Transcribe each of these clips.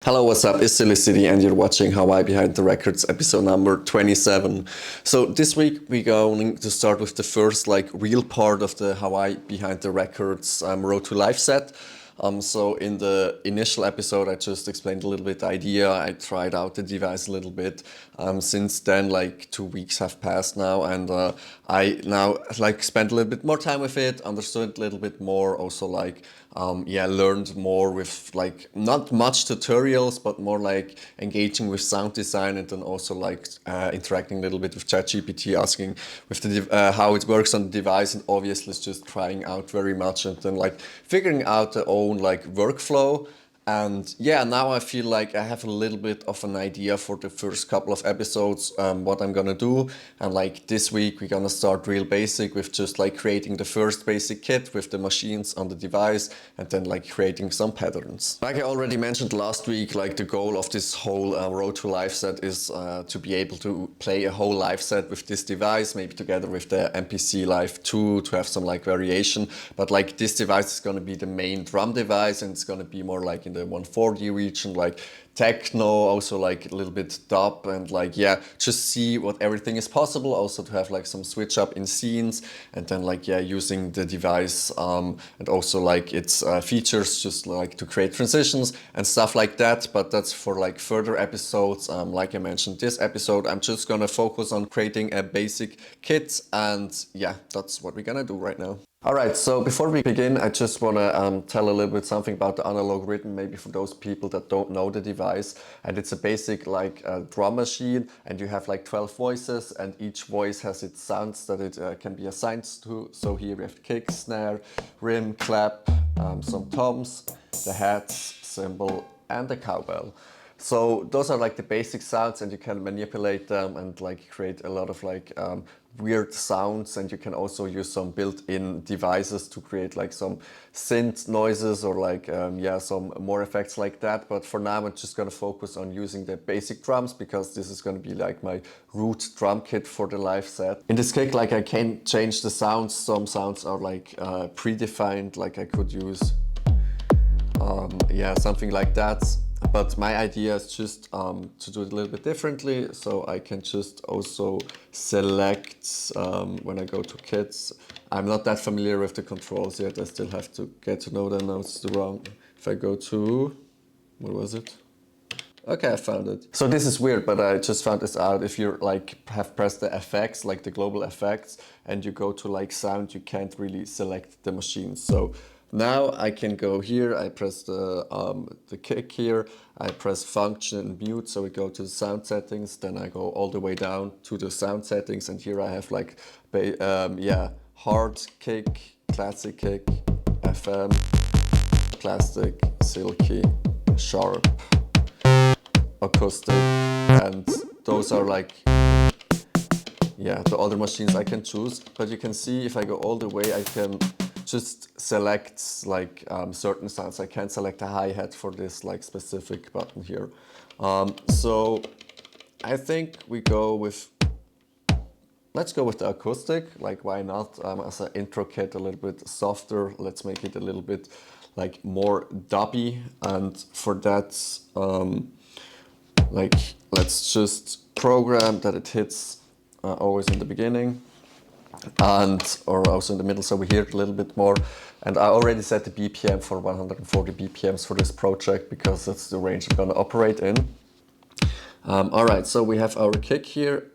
Hello, what's up? It's Silly City and you're watching HWY Behind the Records episode number 27. So this week we're going to start with the first real part of the HWY Behind the Records Road to Live set. So in the initial episode I just explained a little bit the idea, I tried out the device a little bit. Since then 2 weeks have passed now and I now spent a little bit more time with it, understood a little bit more, also learned more with not much tutorials but more engaging with sound design, and then also interacting a little bit with ChatGPT, asking with the how it works on the device, and obviously it's just trying out very much and then figuring out the own workflow. And yeah, now I feel like I have a little bit of an idea for the first couple of episodes, what I'm gonna do. And this week we're gonna start real basic with just creating the first basic kit with the machines on the device, and then creating some patterns. Like I already mentioned last week, the goal of this whole Road to Live set is to be able to play a whole live set with this device, maybe together with the mkII Live 2 to have some variation. But this device is gonna be the main drum device, and it's gonna be more in the 140 region, techno, also a little bit dub, and just see what everything is possible. Also to have some switch up in scenes, and then using the device and also its features just to create transitions and stuff like that. But that's for further episodes. Like I mentioned, this episode I'm just gonna focus on creating a basic kit, and yeah, that's what we're gonna do right now. Alright, so before we begin, I just want to tell a little bit something about the analog rhythm, maybe for those people that don't know the device. And it's a basic drum machine, and you have 12 voices, and each voice has its sounds that it can be assigned to. So here we have kick, snare, rim, clap, some toms, the hats, cymbal, and the cowbell. So those are the basic sounds, and you can manipulate them and create a lot of weird sounds, and you can also use some built-in devices to create some synth noises or some more effects like that. But for now I'm just gonna focus on using the basic drums, because this is gonna be my root drum kit for the live set. In this kick I can change the sounds. Some sounds are predefined, I could use something like that. But my idea is just to do it a little bit differently, so I can just also select when I go to kits. I'm not that familiar with the controls yet, I still have to get to know them. Now it's the wrong. If I go to, what was it? Okay, I found it. So this is weird, but I just found this out. If you have pressed the effects, the global effects, and you go to sound, you can't really select the machines. So now I can go here, I press the kick here, I press function and mute, so we go to the sound settings, then I go all the way down to the sound settings, and here I have hard kick, classic kick, FM, plastic, silky, sharp, acoustic, and those are the other machines I can choose. But you can see if I go all the way, I can just select certain sounds. I can't select a hi-hat for this specific button here. So I think let's go with the acoustic. Why not? As an intro kit, a little bit softer. Let's make it a little bit more dubby, and for that let's just program that it hits always in the beginning or also in the middle, so we hear it a little bit more. And I already set the BPM for 140 BPMs for this project, because that's the range I'm gonna operate in. Alright, so we have our kick here.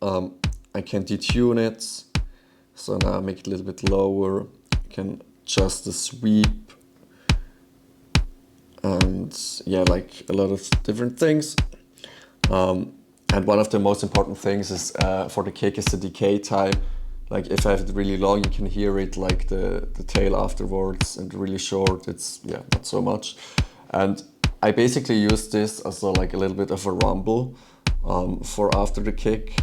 I can detune it, so now I make it a little bit lower. I can adjust the sweep, and a lot of different things. And one of the most important things is for the kick is the decay time. If I have it really long, you can hear it the tail afterwards, and really short, it's not so much. And I basically use this as a little bit of a rumble for after the kick.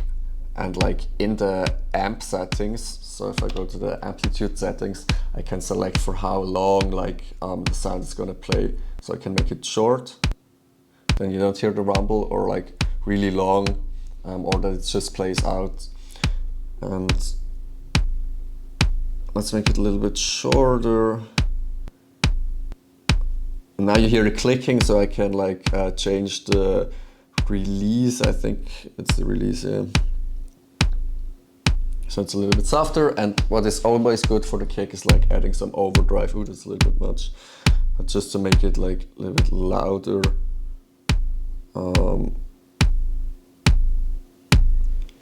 And in the amp settings, so if I go to the amplitude settings, I can select for how long the sound is gonna play. So I can make it short, then you don't hear the rumble, or really long, or that it just plays out. And let's make it a little bit shorter. And now you hear the clicking, so I can like change the release. I think it's the release, yeah. So it's a little bit softer, and what is always good for the kick is like adding some overdrive. Ooh, that's a little bit much. But just to make it like a little bit louder.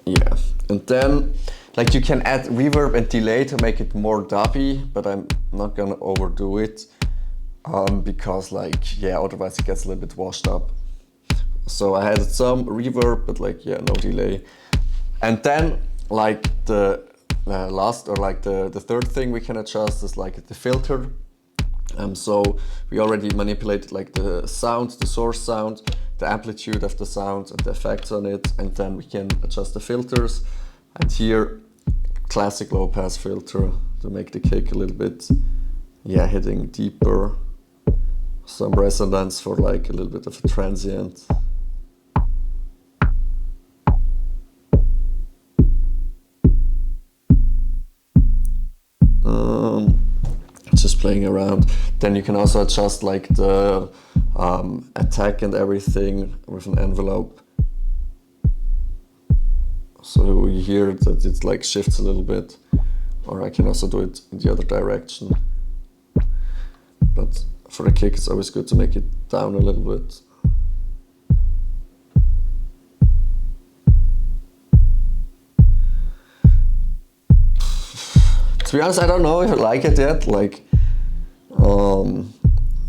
Yeah, and then like you can add reverb and delay to make it more dubby, but I'm not gonna overdo it because like, yeah, otherwise it gets a little bit washed up. So I added some reverb, but like, yeah, no delay. And then like the last, or like the third thing we can adjust is like the filter. So we already manipulated like the sound, the source sound, the amplitude of the sound and the effects on it, and then we can adjust the filters. And here, classic low pass filter to make the kick a little bit, yeah, hitting deeper. Some resonance for like a little bit of a transient. Just playing around. Then you can also adjust like the attack and everything with an envelope. So you hear that it like shifts a little bit, or I can also do it in the other direction. But for the kick, it's always good to make it down a little bit. To be honest, I don't know if I like it yet. Like,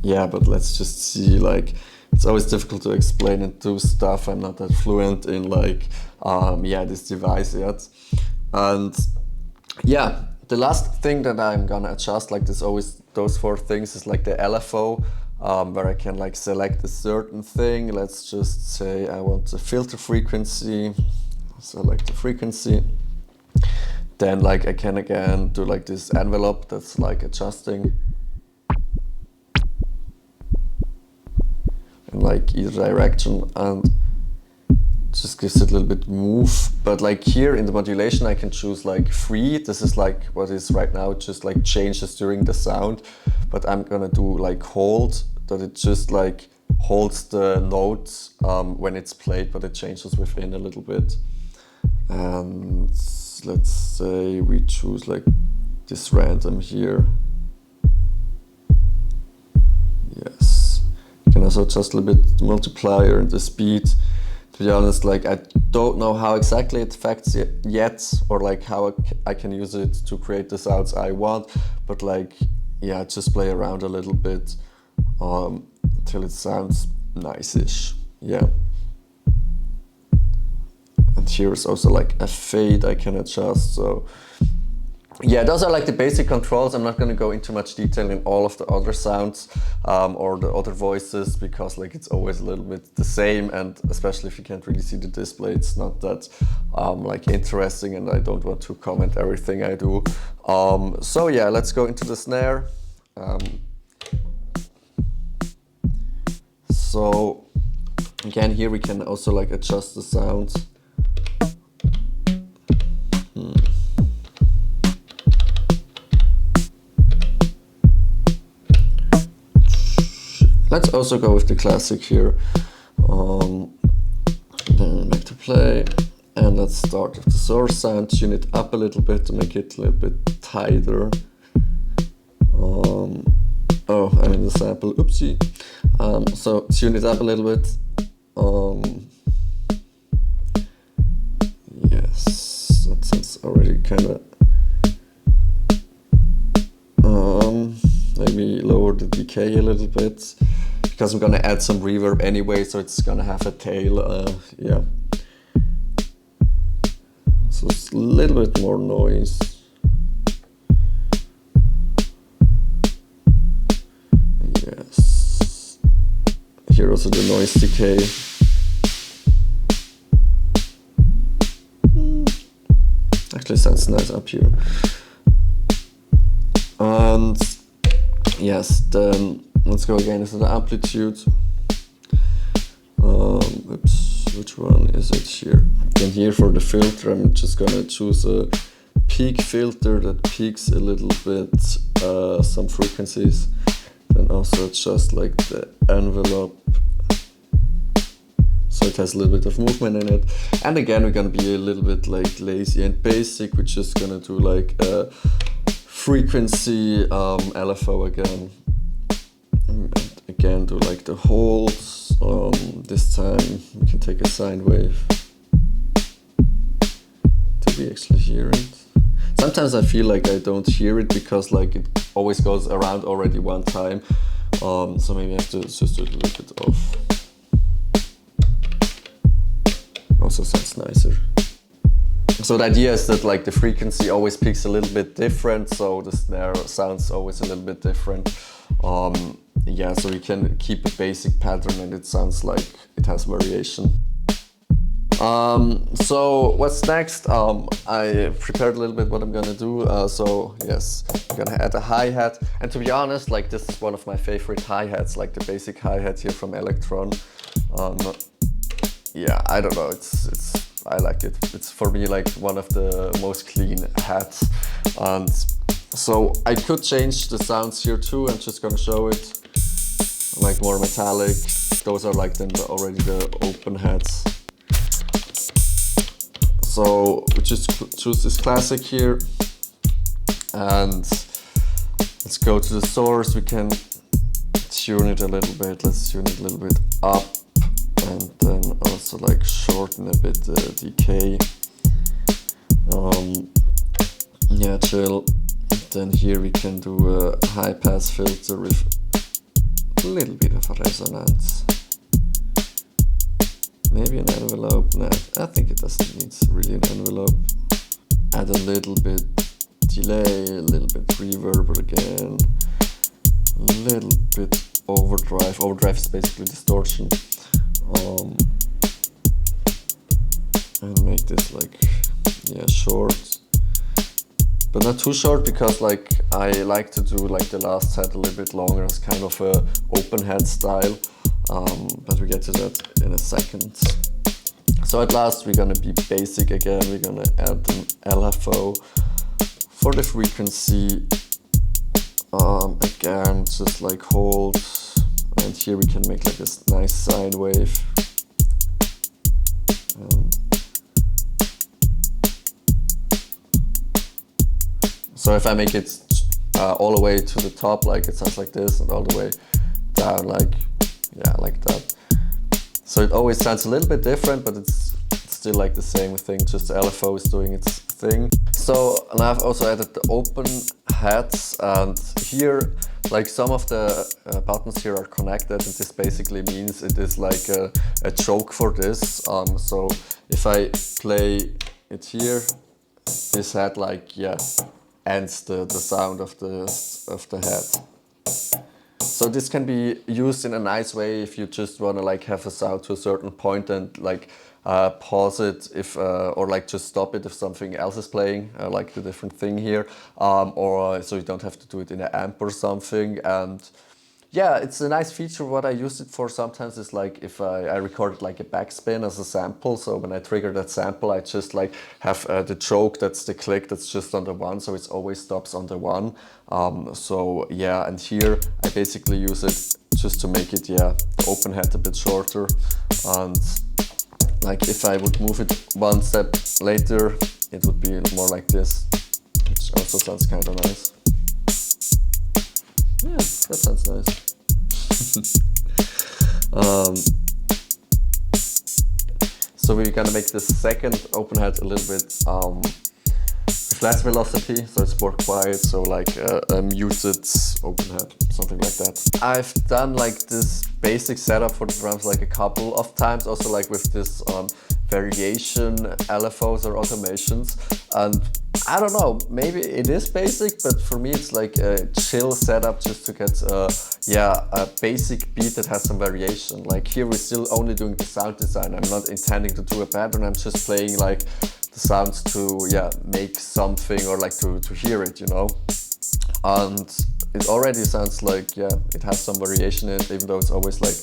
yeah, but let's just see. Like, it's always difficult to explain and do stuff. I'm not that fluent in like, yeah, this device yet. And yeah, the last thing that I'm gonna adjust, like there's always those four things, is like the LFO, where I can like select a certain thing. Let's just say I want a filter frequency. Select the frequency. Then like I can again do like this envelope that's like adjusting in like either direction, and just gives it a little bit move. But like here in the modulation I can choose like free. This is like what is right now, just like changes during the sound, but I'm gonna do like hold, that it just like holds the notes when it's played, but it changes within a little bit. And let's say we choose like this random here. Yes. You can also adjust a little bit the multiplier and the speed. To be honest, like I don't know how exactly it affects it yet, or like how I can use it to create the sounds I want. But like, yeah, just play around a little bit until it sounds nice-ish. Yeah. And here's also like a fade I can adjust. So yeah, those are like the basic controls. I'm not going to go into much detail in all of the other sounds or the other voices, because like it's always a little bit the same, and especially if you can't really see the display, it's not that like interesting, and I don't want to comment everything I do. So yeah, let's go into the snare. So again, here we can also like adjust the sounds. Let's also go with the classic here. Then back to play, and let's start with the source sound. Tune it up a little bit to make it a little bit tighter. Oh, I'm in the sample. Oopsie. So tune it up a little bit. Yes, that sounds already kind of. Maybe lower the decay a little bit, because I'm gonna add some reverb anyway, so it's gonna have a tail. Yeah. So it's a little bit more noise. Yes. Here also the noise decay. Actually sounds nice up here. And yes, then let's go again into the amplitude. Oops, which one is it here? Then here for the filter, I'm just gonna choose a peak filter that peaks a little bit some frequencies. Then also adjust like the envelope so it has a little bit of movement in it. And again, we're gonna be a little bit like lazy and basic. We're just gonna do like a frequency LFO again. And again, do like the holds. This time we can take a sine wave to be actually hear it. Sometimes I feel like I don't hear it because like it always goes around already one time. So maybe I have to just do it a little bit off. Also sounds nicer. So the idea is that like the frequency always peaks a little bit different, so the snare sounds always a little bit different. Yeah, so you can keep a basic pattern and it sounds like it has variation. So what's next? I prepared a little bit what I'm gonna do. So yes, I'm gonna add a hi-hat. And to be honest, like this is one of my favorite hi-hats, like the basic hi-hat here from Electron. Yeah, I don't know, I like it. It's for me like one of the most clean hats. And so I could change the sounds here too. I'm just gonna show it. Like more metallic. Those are like then already the open hats. So we just choose this classic here, and let's go to the source. We can tune it a little bit. Let's tune it a little bit up, and then also like shorten a bit the decay. Yeah, chill. Then here we can do a high pass filter with a little bit of a resonance. Maybe an envelope. Nah, I think it doesn't need really an envelope. Add a little bit delay, a little bit reverb again, a little bit overdrive. Overdrive is basically distortion. And make this like, yeah, short. But not too short because like I like to do like the last set a little bit longer as kind of a open head style. But we get to that in a second. So at last we're gonna be basic again. We're gonna add an LFO for the frequency. Again, just like hold. And here we can make like a nice sine wave. So if I make it all the way to the top, like it sounds like this, and all the way down, like, yeah, like that. So it always sounds a little bit different, but it's still like the same thing, just the LFO is doing its thing. So, and I've also added the open hats, and here, like some of the buttons here are connected, and this basically means it is like a choke for this. So if I play it here, this hat like, yeah, ends the sound of the head. So this can be used in a nice way if you just want to like have a sound to a certain point and like pause it if or like just stop it if something else is playing, like the different thing here, or so you don't have to do it in an amp or something. And yeah, it's a nice feature. What I use it for sometimes is like if I record like a backspin as a sample. So when I trigger that sample, I just like have the choke, that's the click, that's just on the one. So it always stops on the one. So yeah, and here I basically use it just to make it, yeah, the open head a bit shorter. And like if I would move it one step later, it would be more like this, which also sounds kind of nice. Yeah, that sounds nice. So we're gonna make this second open head a little bit with less velocity, so it's more quiet, so like a muted open head, something like that. I've done like this basic setup for the drums like a couple of times, also like with this variation LFOs or automations, and I don't know, maybe it is basic, but for me it's like a chill setup just to get yeah, a basic beat that has some variation. Like here we're still only doing the sound design. I'm not intending to do a pattern, I'm just playing like the sounds to, yeah, make something or like to hear it, you know. And it already sounds like, yeah, it has some variation in it, even though it's always like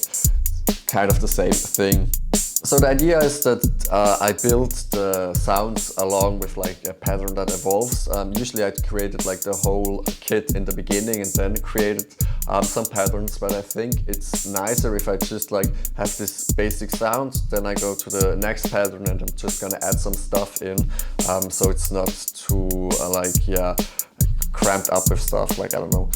kind of the same thing. So the idea is that I build the sounds along with like a pattern that evolves. Usually I created like the whole kit in the beginning and then created some patterns, but I think it's nicer if I just like have this basic sound, then I go to the next pattern and I'm just gonna add some stuff in, so it's not too cramped up with stuff, like I don't know.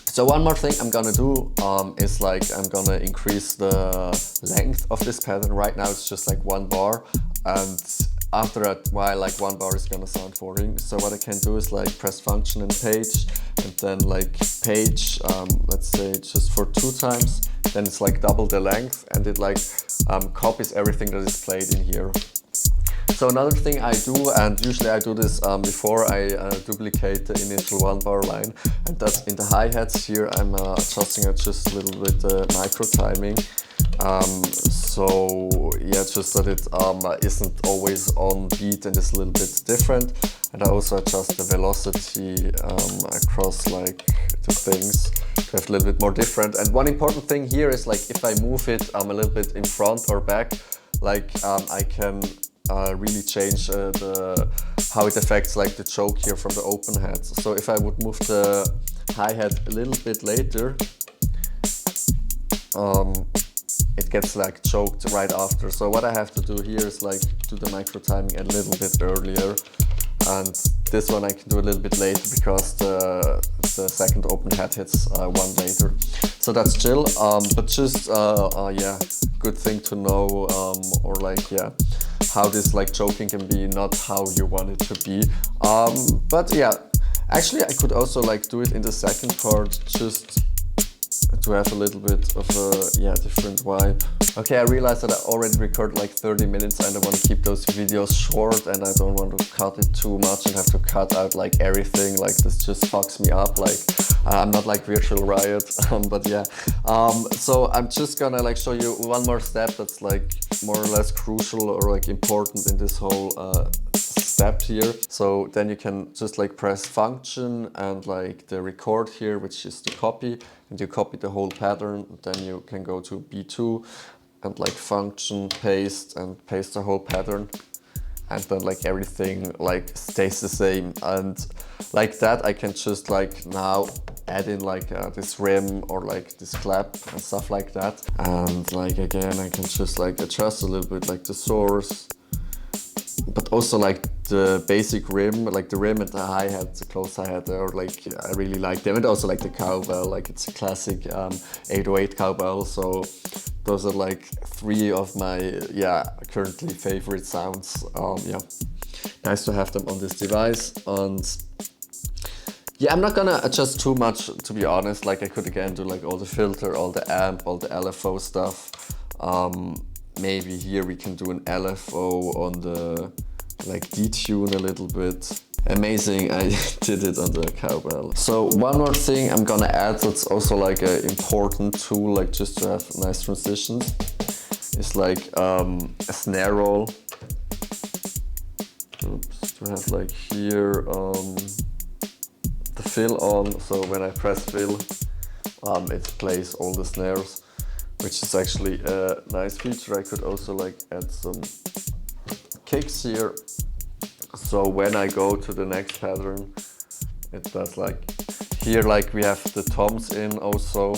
So one more thing I'm gonna do is like I'm gonna increase the length of this pattern. Right now it's just like 1 bar, and after a while like 1 bar is gonna sound boring. So what I can do is like press function and page, and then like page, let's say just for 2 times, then it's like double the length, and it like copies everything that is played in here. So another thing I do, and usually I do this before I duplicate the initial 1 bar line, and that's in the hi-hats here. I'm adjusting it just a little bit micro timing. So yeah, just that it isn't always on beat and is a little bit different. And I also adjust the velocity across like the things to have a little bit more different. And one important thing here is like if I move it a little bit in front or back, like I can really change how it affects like the choke here from the open hats. So if I would move the hi-hat a little bit later, it gets like choked right after. So what I have to do here is like do the micro timing a little bit earlier, and this one I can do a little bit later because the second open hat hits 1 later. So that's chill, but just yeah, good thing to know, or like yeah, how this like choking can be not how you want it to be. But yeah, actually I could also like do it in the second part just to have a little bit of a different vibe. Okay, I realized that I already recorded like 30 minutes and I want to keep those videos short, and I don't want to cut it too much and have to cut out like everything. Like this just fucks me up. Like I'm not like Virtual Riot, but yeah. So I'm just gonna like show you one more step that's like more or less crucial or like important in this whole step here. So then you can just like press function and like the record here, which is the copy, and you copy the whole pattern. Then you can go to B2 and like function paste and paste the whole pattern, and then like everything like stays the same. And like that I can just like now add in like this rim or like this clap and stuff like that. And like again I can just like adjust a little bit like the source, but also like the basic rim, like the rim and the hi-hat, the close hi-hat, or like I really like them. And also like the cowbell, like it's a classic 808 cowbell. So those are like 3 of my currently favorite sounds. Yeah, nice to have them on this device. And yeah, I'm not gonna adjust too much, to be honest. Like I could again do like all the filter, all the amp, all the LFO stuff. Maybe here we can do an LFO on the like detune a little bit. Amazing, I did it on the cowbell. So one more thing I'm gonna add that's also like an important tool, like just to have nice transitions, is like a snare roll. Oops, to have like here the fill on, so when I press fill, it plays all the snares, which is actually a nice feature. I could also like add some kicks here. So when I go to the next pattern, it does like here, like we have the toms in also.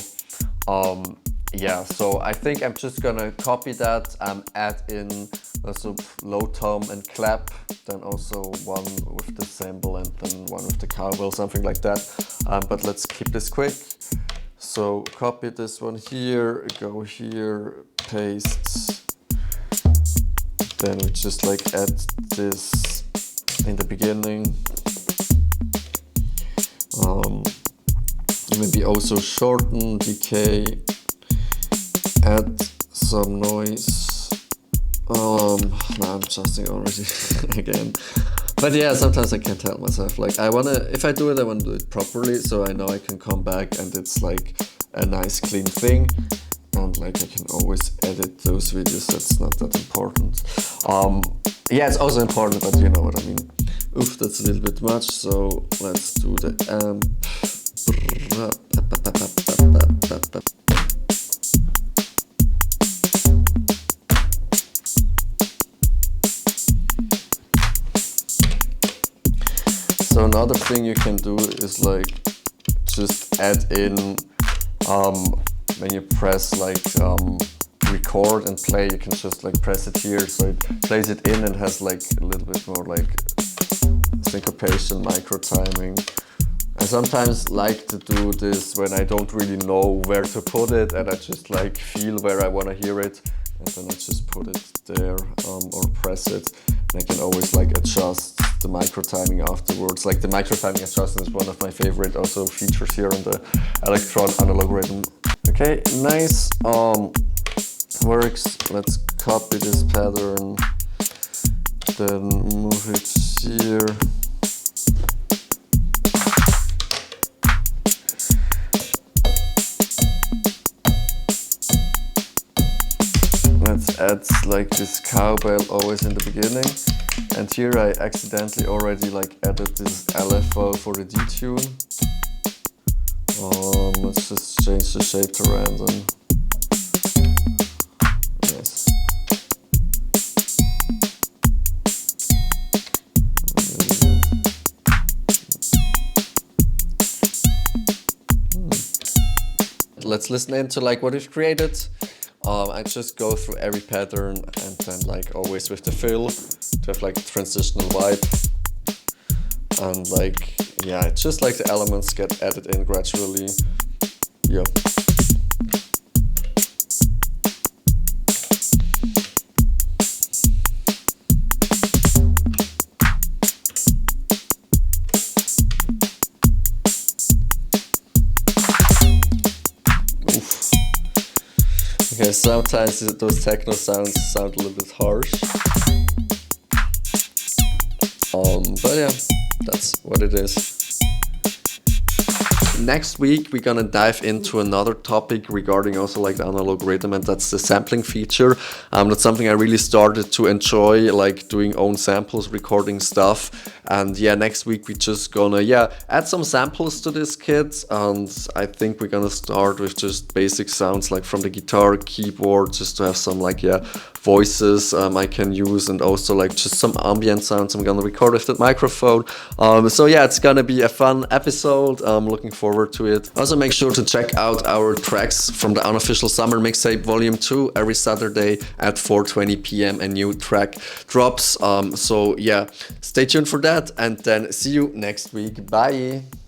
Yeah, so I think I'm just gonna copy that and add in also low tom and clap, then also one with the cymbal and then one with the cowbell, something like that. But let's keep this quick. So copy this one here, go here, paste. Then we just like add this in the beginning. Maybe also shorten, decay, add some noise. No, I'm adjusting already again. But yeah, sometimes I can't help myself. Like if I do it, I want to do it properly, so I know I can come back and it's like a nice clean thing. And like I can always edit those videos, that's not that important. Yeah, it's also important, but you know what I mean. Oof, that's a little bit much, so let's do the amp. So another thing you can do is like just add in when you press like record and play, you can just like press it here, so it plays it in and has like a little bit more like syncopation, micro timing. I sometimes like to do this when I don't really know where to put it, and I just like feel where I want to hear it, and then I just put it there or press it. And I can always like adjust the micro timing afterwards. Like the micro timing adjustment is one of my favorite also features here on the Electron analog rhythm. Okay, nice. Works. Let's copy this pattern, then move it here. Let's add like this cowbell always in the beginning, and here I accidentally already like added this LFO for the detune. Let's just change the shape to random. Yes. Let's listen into like what we've created. I just go through every pattern and then like always with the fill to have like a transitional vibe. And like, yeah, it's just like the elements get added in gradually. Yeah. Okay, sometimes those techno sounds sound a little bit harsh. But yeah, that's what it is. Next week we're gonna dive into another topic regarding also like the analog rhythm, and that's the sampling feature. That's something I really started to enjoy, like doing own samples, recording stuff. And yeah, next week we're just gonna add some samples to this kit, and I think we're gonna start with just basic sounds like from the guitar, keyboard, just to have some like voices I can use, and also like just some ambient sounds I'm gonna record with that microphone. So yeah, it's gonna be a fun episode. I'm looking forward to it. Also make sure to check out our tracks from the unofficial summer mixtape volume 2. Every Saturday at 4:20 p.m. a new track drops. So yeah, stay tuned for that, and then see you next week. Bye.